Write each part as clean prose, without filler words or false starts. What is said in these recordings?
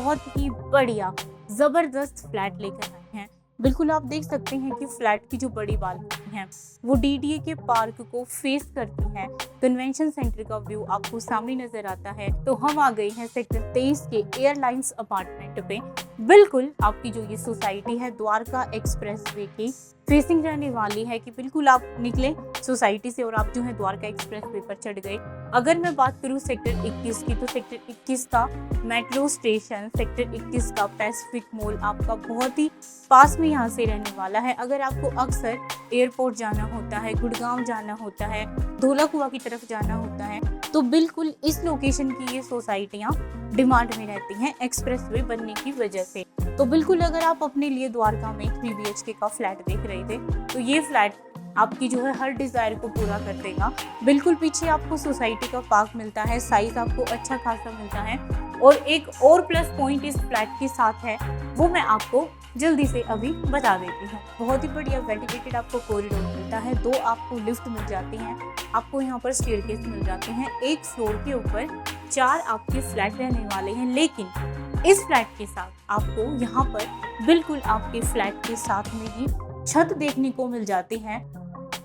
बहुत ही बढ़िया जबरदस्त फ्लैट लेकर आए हैं। बिल्कुल आप देख सकते हैं कि फ्लैट की जो बड़ी बालकनी है वो डीडीए के पार्क को फेस करती है। कन्वेंशन सेंटर का व्यू आपको सामने नजर आता है। तो हम आ गए हैं सेक्टर 23 के एयरलाइंस अपार्टमेंट पे। बिल्कुल आपकी जो ये सोसाइटी है द्वारका एक्सप्रेस वे की फेसिंग रहने वाली है कि बिल्कुल आप निकले सोसाइटी से और आप जो है द्वारका एक्सप्रेस वे पर चढ़ गए। अगर मैं बात करूं सेक्टर 21 की, तो सेक्टर 21 का मेट्रो स्टेशन, सेक्टर 21 का पैसिफिक मॉल आपका बहुत ही पास में यहाँ से रहने वाला है। अगर आपको अक्सर एयरपोर्ट जाना होता है, गुड़गांव जाना होता है, धौलाकुआ की तरफ जाना होता है, तो बिल्कुल इस लोकेशन की ये सोसाइटियाँ डिमांड में रहती हैं एक्सप्रेसवे बनने की वजह से। तो बिल्कुल अगर आप अपने लिए द्वारका में 3 BHK का फ्लैट देख रहे थे तो ये फ्लैट आपकी जो है हर डिजायर को पूरा कर देगा। बिल्कुल पीछे आपको सोसाइटी का पार्क मिलता है, साइज आपको अच्छा खासा मिलता है। और एक और प्लस पॉइंट इस फ्लैट के साथ है वो मैं आपको जल्दी से अभी बता देती हूँ। बहुत ही बढ़िया वेंटिलेटेड आपको कॉरिडोर मिलता है, 2 आपको लिफ्ट मिल जाती हैं, आपको यहाँ पर स्टेयरकेस मिल जाते हैं। एक फ्लोर के ऊपर 4 आपके फ्लैट रहने वाले हैं, लेकिन इस फ्लैट के साथ आपको यहाँ पर बिल्कुल आपके फ्लैट के साथ में ही छत देखने को मिल जाती है।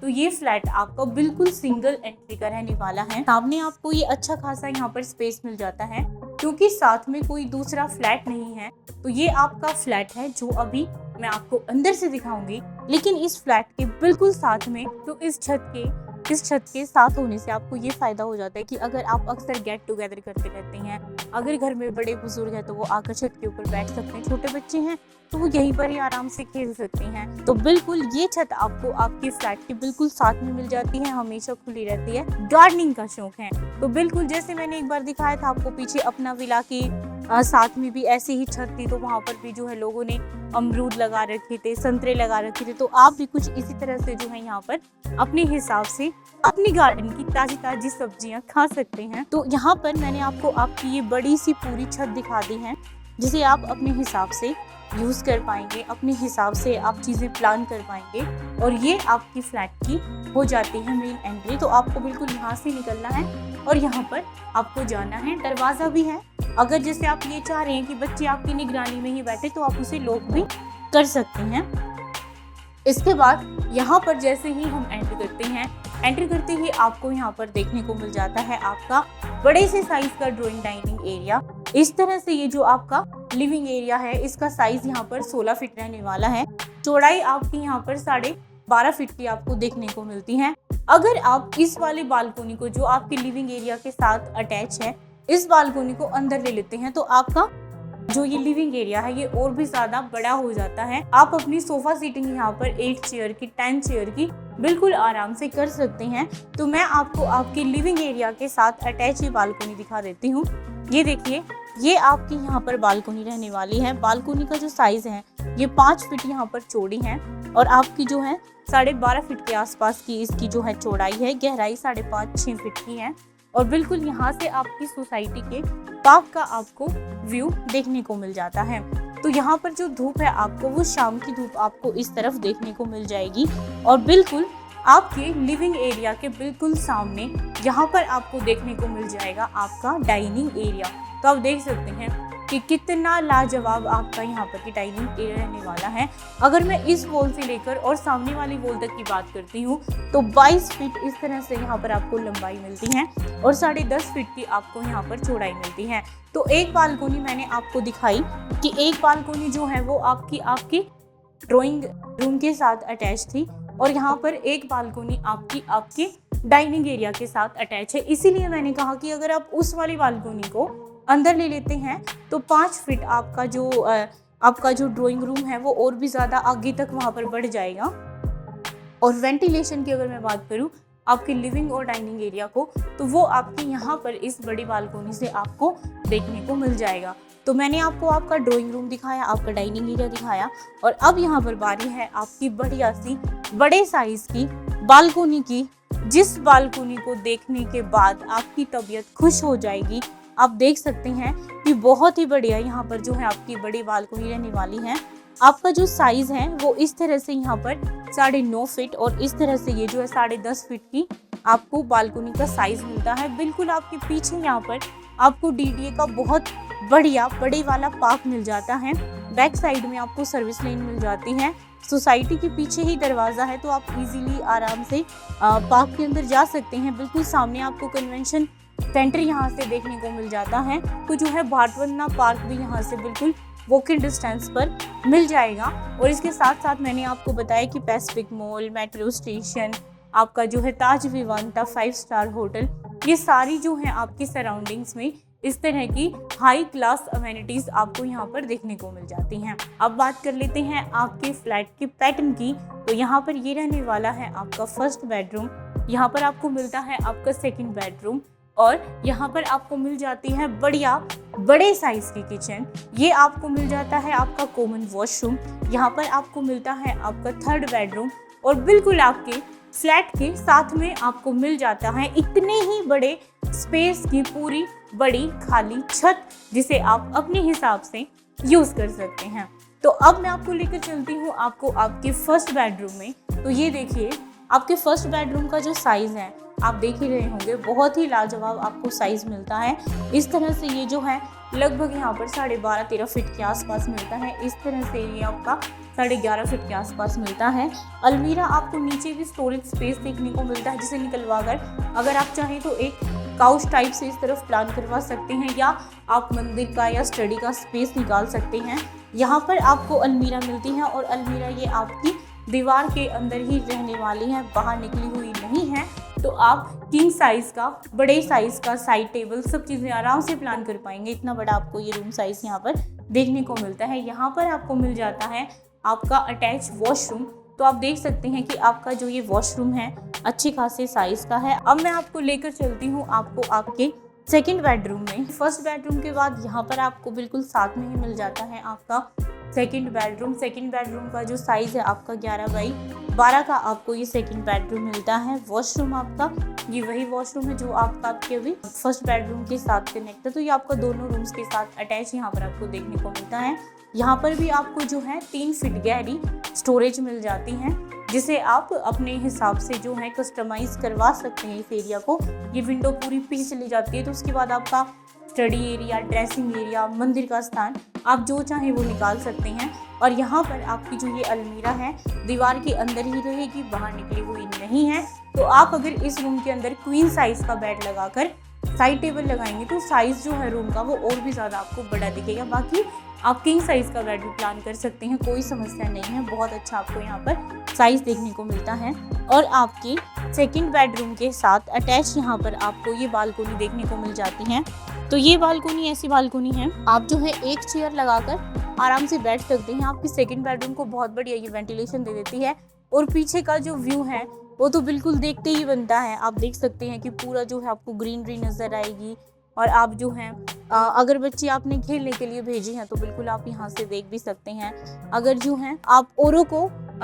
तो ये फ्लैट आपका बिल्कुल सिंगल एंट्री का रहने वाला है। सामने आपको ये अच्छा खासा यहाँ पर स्पेस मिल जाता है क्योंकि साथ में कोई दूसरा फ्लैट नहीं है। तो ये आपका फ्लैट है जो अभी मैं आपको अंदर से दिखाऊंगी, लेकिन इस फ्लैट के बिल्कुल साथ में तो इस छत के साथ होने से आपको ये फायदा हो जाता है कि अगर आप अक्सर गेट टुगेदर करते रहते हैं, अगर घर में बड़े बुजुर्ग हैं तो वो आकर छत के ऊपर बैठ सकते हैं, छोटे बच्चे हैं तो वो यहीं पर ही आराम से खेल सकते हैं। तो बिल्कुल ये छत आपको आपके फ्लैट के बिल्कुल साथ में मिल जाती है, हमेशा खुली रहती है। गार्डनिंग का शौक है तो बिल्कुल जैसे मैंने एक बार दिखाया था आपको पीछे अपना विला की साथ में भी ऐसी ही छत थी, तो वहाँ पर भी जो है लोगों ने अमरूद लगा रखे थे, संतरे लगा रखे थे। तो आप भी कुछ इसी तरह से जो है यहाँ पर अपने हिसाब से अपनी गार्डन की ताजी ताजी सब्जियां खा सकते हैं। तो यहाँ पर मैंने आपको आपकी ये बड़ी सी पूरी छत दिखा दी है जिसे आप अपने हिसाब से यूज कर पाएंगे, अपने हिसाब से आप चीजें प्लान कर पाएंगे। और ये आपकी फ्लैट की हो जाती है मेन एंट्री। तो आपको बिल्कुल यहाँ से निकलना है और यहाँ पर आपको जाना है। दरवाजा भी है, अगर जैसे आप ये चाह रहे हैं कि बच्चे आपकी निगरानी में ही बैठे तो आप उसे लॉक भी कर सकते हैं। इसके बाद यहाँ पर जैसे ही हम एंटर करते ही आपको यहाँ पर देखने को मिल जाता है आपका बड़े से साइज का ड्राइंग डाइनिंग एरिया। इस तरह से ये जो आपका लिविंग एरिया है इसका साइज यहाँ पर 16 फीट रहने वाला है। चौड़ाई आपकी यहाँ पर 12.5 फीट की आपको देखने को मिलती है। अगर आप इस वाली बालकोनी को जो आपके लिविंग एरिया के साथ अटैच है, इस बालकोनी को अंदर ले लेते हैं तो आपका जो ये लिविंग एरिया है ये और भी ज्यादा बड़ा हो जाता है। आप अपनी सोफा सीटिंग यहाँ पर 8 चेयर की 10 चेयर की बिल्कुल आराम से कर सकते हैं। तो मैं आपको आपके लिविंग एरिया के साथ अटैच ये बालकोनी दिखा देती हूँ। ये देखिए, ये आपकी यहाँ पर बालकोनी रहने वाली है। बालकोनी का जो साइज है ये 5 फीट यहाँ पर चौड़ी है और आपकी जो है 12.5 फीट के आसपास की इसकी जो है चौड़ाई है, गहराई 5.5-6 फीट की है। और बिल्कुल यहाँ से आपकी सोसाइटी के पार्क का आपको व्यू देखने को मिल जाता है। तो यहाँ पर जो धूप है आपको वो शाम की धूप आपको इस तरफ देखने को मिल जाएगी। और बिल्कुल आपके लिविंग एरिया के बिल्कुल सामने यहाँ पर आपको देखने को मिल जाएगा आपका डाइनिंग एरिया। तो आप देख सकते हैं कि कितना लाजवाब आपका यहाँ पर की डाइनिंग एरिया रहने वाला है। अगर मैं इस वॉल से लेकर और सामने वाली वॉल तक की बात करती हूँ तो 22 फीट इस तरह से यहाँ पर आपको लंबाई मिलती है और 10.5 फीट की आपको यहाँ पर चौड़ाई मिलती है। तो एक बालकोनी मैंने आपको दिखाई कि एक बालकोनी जो है वो आपकी ड्राइंग रूम के साथ अटैच थी और यहाँ पर एक बालकोनी आपके डाइनिंग एरिया के साथ अटैच है। इसीलिए मैंने कहा कि अगर आप उस वाली बालकोनी को अंदर ले लेते हैं तो 5 फीट आपका जो ड्राइंग रूम है वो और भी ज़्यादा आगे तक वहाँ पर बढ़ जाएगा। और वेंटिलेशन की अगर मैं बात करूँ आपके लिविंग और डाइनिंग एरिया को, तो वो आपके यहाँ पर इस बड़ी बालकोनी से आपको देखने को मिल जाएगा। तो मैंने आपको आपका ड्राइंग रूम दिखाया, आपका डाइनिंग एरिया दिखाया और अब यहाँ पर बारी है आपकी बढ़िया सी बड़े साइज की बालकोनी की, जिस बालकोनी को देखने के बाद आपकी तबीयत खुश हो जाएगी। आप देख सकते हैं कि बहुत ही बढ़िया यहाँ पर जो है आपकी बड़ी बालकोनी रहने वाली है। आपका जो साइज है वो इस तरह से यहाँ पर 9.5 फीट और इस तरह से ये जो है 10.5 फीट की आपको बालकोनी का साइज मिलता है। बिल्कुल आपके पीछे यहाँ पर आपको डीडीए का बहुत बढ़िया बड़े वाला पार्क मिल जाता है। बैक साइड में आपको सर्विस लेन मिल जाती है। सोसाइटी के पीछे ही दरवाज़ा है, तो आप इजीली आराम से पार्क के अंदर जा सकते हैं। बिल्कुल सामने आपको कन्वेंशन सेंटर यहाँ से देखने को मिल जाता है। तो जो है भाटवंदना पार्क भी यहाँ से बिल्कुल वॉकिंग डिस्टेंस पर मिल जाएगा। और इसके साथ साथ मैंने आपको बताया कि पैसिफिक मॉल, मेट्रो स्टेशन, आपका जो है ताज विवांता 5 स्टार होटल, ये सारी जो है आपकी सराउंडिंग्स में इस तरह की हाई क्लास अमेनिटीज आपको यहाँ पर देखने को मिल जाती हैं। अब बात कर लेते हैं आपके फ्लैट के पैटर्न की। तो यहाँ पर ये रहने वाला है आपका फर्स्ट बेडरूम। यहाँ पर आपको मिलता है आपका सेकंड बेडरूम, और यहाँ पर आपको मिल जाती है बढ़िया बड़े साइज की किचन। ये आपको मिल जाता है आपका कॉमन वॉशरूम। यहाँ पर आपको मिलता है आपका थर्ड बेडरूम, और बिल्कुल आपके फ्लैट के साथ में आपको मिल जाता है इतने ही बड़े स्पेस की पूरी बड़ी खाली छत, जिसे आप अपने हिसाब से यूज कर सकते हैं। तो अब मैं आपको लेकर चलती हूँ आपको आपके फर्स्ट बेडरूम में। तो ये देखिए आपके फर्स्ट बेडरूम का जो साइज है आप देख ही रहे होंगे, बहुत ही लाजवाब आपको साइज मिलता है। इस तरह से ये जो है लगभग यहाँ पर 12.5-13 फीट के आसपास मिलता है। इस तरह से ये आपका 11.5 फीट के आसपास मिलता है। अलमीरा आपको नीचे भी स्टोरेज स्पेस देखने को मिलता है, जिसे निकलवा कर अगर आप चाहें तो एक काउच टाइप से इस तरफ प्लान करवा सकते हैं, या आप मंदिर का या स्टडी का स्पेस निकाल सकते हैं। यहाँ पर आपको अलमीरा मिलती है, और अलमीरा ये आपकी दीवार के अंदर ही रहने वाली है, बाहर निकली हुई नहीं है। तो आप किंग साइज का, बड़े साइज का साइड टेबल, सब चीज़ें आराम से प्लान कर पाएंगे। इतना बड़ा आपको ये रूम साइज यहाँ पर देखने को मिलता है। यहाँ पर आपको मिल जाता है आपका अटैच वॉशरूम। तो आप देख सकते हैं कि आपका जो ये वॉशरूम है अच्छी खासे साइज का है। अब मैं आपको लेकर चलती हूँ आपको आपके सेकंड बेडरूम में। फर्स्ट बेडरूम के बाद यहाँ पर आपको बिल्कुल साथ में ही मिल जाता है आपका सेकंड बेडरूम। सेकंड बेडरूम का जो साइज है आपका 11x12 का आपको ये सेकंड बेडरूम मिलता है। वॉशरूम आपका ये वही वॉशरूम है जो आपके अभी फर्स्ट बेडरूम के साथ कनेक्ट है। तो ये आपका दोनों रूम्स के साथ अटैच यहाँ पर आपको देखने को मिलता है। यहाँ पर भी आपको जो है 3 फीट गहरी स्टोरेज मिल जाती है, जिसे आप अपने हिसाब से जो है कस्टमाइज करवा सकते हैं इस एरिया को। ये विंडो पूरी पीछे चली जाती है, तो उसके बाद आपका स्टडी एरिया, ड्रेसिंग एरिया, मंदिर का स्थान आप जो चाहें वो निकाल सकते हैं। और यहाँ पर आपकी जो ये अलमीरा है दीवार के अंदर ही रहेगी, बाहर निकली हुई नहीं है। तो आप अगर इस रूम के अंदर क्वीन साइज का बेड लगाकर साइड टेबल लगाएंगे तो साइज जो है रूम का वो और भी ज़्यादा आपको बड़ा दिखेगा। बाकी आप किंग साइज का बेड भी प्लान कर सकते हैं, कोई समस्या नहीं है। बहुत अच्छा आपको यहाँ पर साइज देखने को मिलता है। और आपके सेकंड बेडरूम के साथ अटैच यहाँ पर आपको ये बालकोनी देखने को मिल जाती है। तो ये बालकोनी ऐसी बालकोनी है, आप जो है एक चेयर लगाकर आराम से बैठ सकते हैं। आपकी सेकंड बेडरूम को बहुत बढ़िया ये वेंटिलेशन दे देती है। और पीछे का जो व्यू है वो तो बिल्कुल देखते ही बनता है। आप देख सकते हैं कि पूरा जो है आपको ग्रीनरी नज़र आएगी। और आप जो हैं अगर बच्चे आपने खेलने के लिए भेजे हैं तो बिल्कुल आप यहाँ से देख भी सकते हैं। अगर जो हैं आप औरों को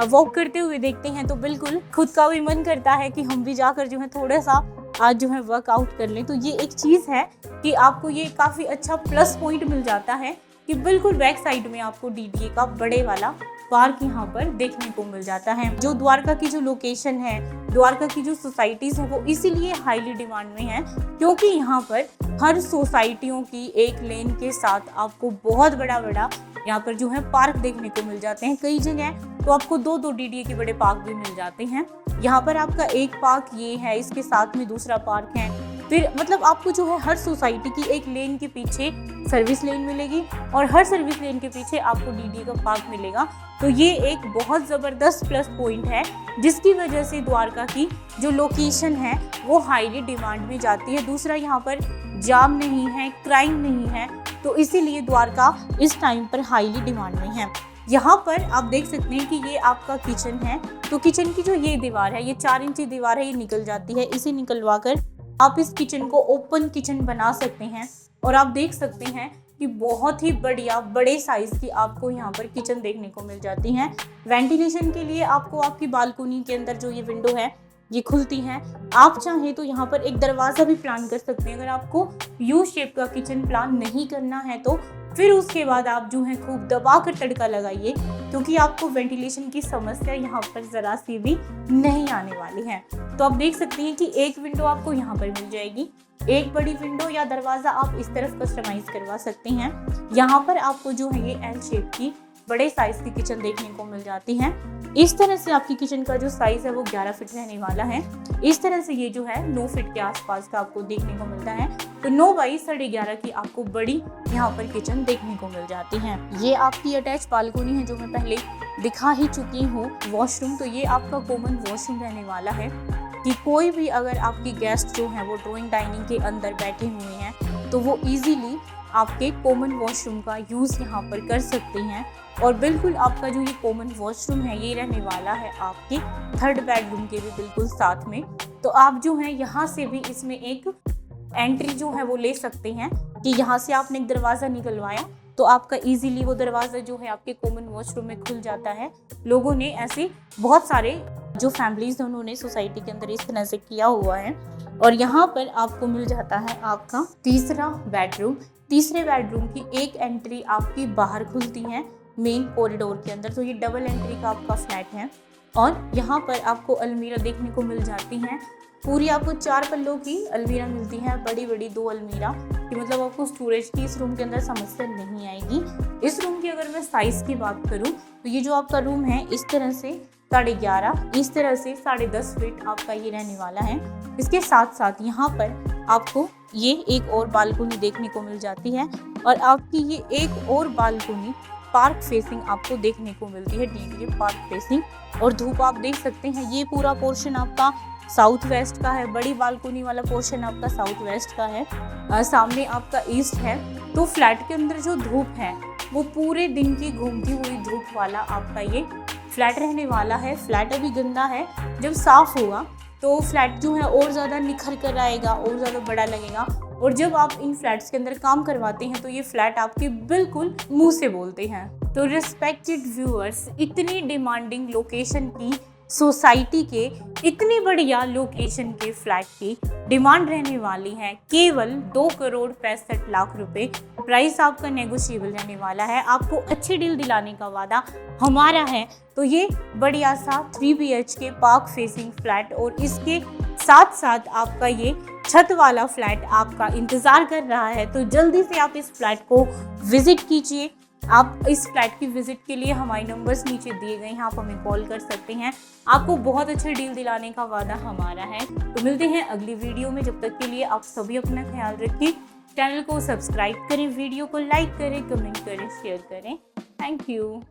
वॉक करते हुए देखते हैं तो बिल्कुल खुद का भी मन करता है कि हम भी जाकर जो है थोड़ा सा आज जो है वर्कआउट कर लें। तो ये एक चीज़ है कि आपको ये काफ़ी अच्छा प्लस पॉइंट मिल जाता है कि बिल्कुल बैक साइड में आपको डीडीए का बड़े वाला पार्क यहाँ पर देखने को मिल जाता है। जो द्वारका की जो लोकेशन है, द्वारका की जो सोसाइटीज़ है वो इसीलिए हाईली डिमांड में है क्योंकि यहाँ पर हर सोसाइटियों की एक लेन के साथ आपको बहुत बड़ा यहाँ पर जो है पार्क देखने को मिल जाते हैं। कई जगह तो आपको 2-2 डीडीए के बड़े पार्क भी मिल जाते हैं। यहाँ पर आपका एक पार्क ये है, इसके साथ में दूसरा पार्क है। फिर मतलब आपको जो है हर सोसाइटी की एक लेन के पीछे सर्विस लेन मिलेगी और हर सर्विस लेन के पीछे आपको डीडीए का पार्क मिलेगा। तो ये एक बहुत ज़बरदस्त प्लस पॉइंट है जिसकी वजह से द्वारका की जो लोकेशन है वो हाईली डिमांड में जाती है। दूसरा यहाँ पर जाम नहीं है, क्राइम नहीं है, तो इसीलिए द्वारका इस टाइम पर हाईली डिमांड में है। यहाँ पर आप देख सकते हैं कि ये आपका किचन है। तो किचन की जो ये दीवार है, ये 4 इंची दीवार है, ये निकल जाती है। इसे निकलवा कर आप इस किचन को ओपन किचन बना सकते हैं। और आप देख सकते हैं कि बहुत ही बढ़िया बड़े साइज की आपको यहाँ पर किचन देखने को मिल जाती है। वेंटिलेशन के लिए आपको आपकी बालकनी के अंदर जो ये विंडो है ये खुलती हैं। आप चाहें तो यहाँ पर एक दरवाज़ा भी प्लान कर सकते हैं। अगर आपको यू शेप का किचन प्लान नहीं करना है तो फिर उसके बाद आप जो है खूब दबा कर तड़का लगाइए, क्योंकि आपको वेंटिलेशन की समस्या यहाँ पर ज़रा सी भी नहीं आने वाली है। तो आप देख सकते हैं कि एक विंडो आपको यहाँ पर मिल जाएगी। एक बड़ी विंडो या दरवाज़ा आप इस तरफ कस्टमाइज करवा सकते हैं। यहाँ पर आपको जो है ये एल शेप की बड़े साइज की किचन देखने को मिल जाती है। इस तरह से आपकी किचन का जो साइज है वो 11 फीट रहने वाला है। इस तरह से ये जो है 9 फीट के आसपास का आपको देखने को मिलता है। तो 9 बाई 11.5 की आपको बड़ी यहाँ पर किचन देखने को मिल जाती है। ये आपकी अटैच बालकोनी है जो मैं पहले दिखा ही चुकी हूँ। वॉशरूम, तो ये आपका कॉमन वॉशरूम रहने वाला है कि कोई भी अगर आपकी गेस्ट जो है वो ड्राइंग डाइनिंग के अंदर बैठे हुए हैं तो वो इजीली आपके कॉमन वॉशरूम का यूज़ यहाँ पर कर सकते हैं। और बिल्कुल आपका जो ये कॉमन वॉशरूम है ये रहने वाला है आपके 3rd बेडरूम के भी बिल्कुल साथ में। तो आप जो है यहाँ से भी इसमें एक एंट्री जो है वो ले सकते हैं कि यहाँ से आपने एक दरवाज़ा निकलवाया तो आपका इजीली वो दरवाज़ा जो है आपके कॉमन वॉशरूम में खुल जाता है। लोगों ने ऐसे बहुत सारे जो फैमिलीज हैं उन्होंने सोसाइटी के अंदर इस तरह से किया हुआ है। और यहाँ पर आपको मिल जाता है आपका 3रा बेडरूम। 3रे बेडरूम की एक एंट्री आपकी बाहर खुलती है मेन कॉरिडोर के अंदर। तो ये डबल एंट्री का आपका फ्लैट है और यहाँ पर आपको अलमीरा देखने को मिल जाती है। पूरी आपको 4 पल्लों की अलमीरा मिलती है, बड़ी बड़ी 2 अलमीरा कि मतलब आपको स्टोरेज की इस रूम के अंदर समस्या नहीं आएगी। इस रूम की अगर मैं साइज़ की बात करूँ तो ये जो आपका रूम है इस तरह से 11.5, इस तरह से 10.5 फीट आपका ये रहने वाला है। इसके साथ साथ यहाँ पर आपको ये एक और बालकोनी देखने को मिल जाती है और आपकी ये एक और बालकोनी पार्क फेसिंग आपको देखने को मिलती है, डीडीए पार्क फेसिंग। और धूप आप देख सकते हैं ये पूरा पोर्शन आपका साउथ वेस्ट का है। बड़ी बालकोनी वाला पोर्शन आपका साउथ वेस्ट का है, सामने आपका ईस्ट है। तो फ्लैट के अंदर जो धूप है वो पूरे दिन की घूमती हुई धूप वाला आपका ये फ्लैट रहने वाला है। फ्लैट अभी गंदा है, जब साफ होगा तो फ्लैट जो है और ज़्यादा निखर कर आएगा और ज़्यादा बड़ा लगेगा। और जब आप इन फ्लैट्स के अंदर काम करवाते हैं तो ये फ्लैट आपके बिल्कुल मुंह से बोलते हैं। तो रिस्पेक्टेड व्यूअर्स, इतनी डिमांडिंग लोकेशन की सोसाइटी के, इतनी बढ़िया लोकेशन के फ्लैट की डिमांड रहने वाली है केवल 2,65,00,000 रुपए। प्राइस आपका नेगोशिएबल रहने वाला है। आपको अच्छी डील दिलाने का वादा हमारा है। तो ये बढ़िया सा 3 BHK पार्क फेसिंग फ्लैट और इसके साथ साथ आपका ये छत वाला फ्लैट आपका इंतज़ार कर रहा है। तो जल्दी से आप इस फ्लैट को विजिट कीजिए। आप इस फ्लैट की विजिट के लिए हमारे नंबर्स नीचे दिए गए हैं, आप हमें कॉल कर सकते हैं। आपको बहुत अच्छी डील दिलाने का वादा हमारा है। तो मिलते हैं अगली वीडियो में। जब तक के लिए आप सभी अपना ख्याल रखिए। चैनल को सब्सक्राइब करें, वीडियो को लाइक करें, कमेंट करें, शेयर करें। Thank you.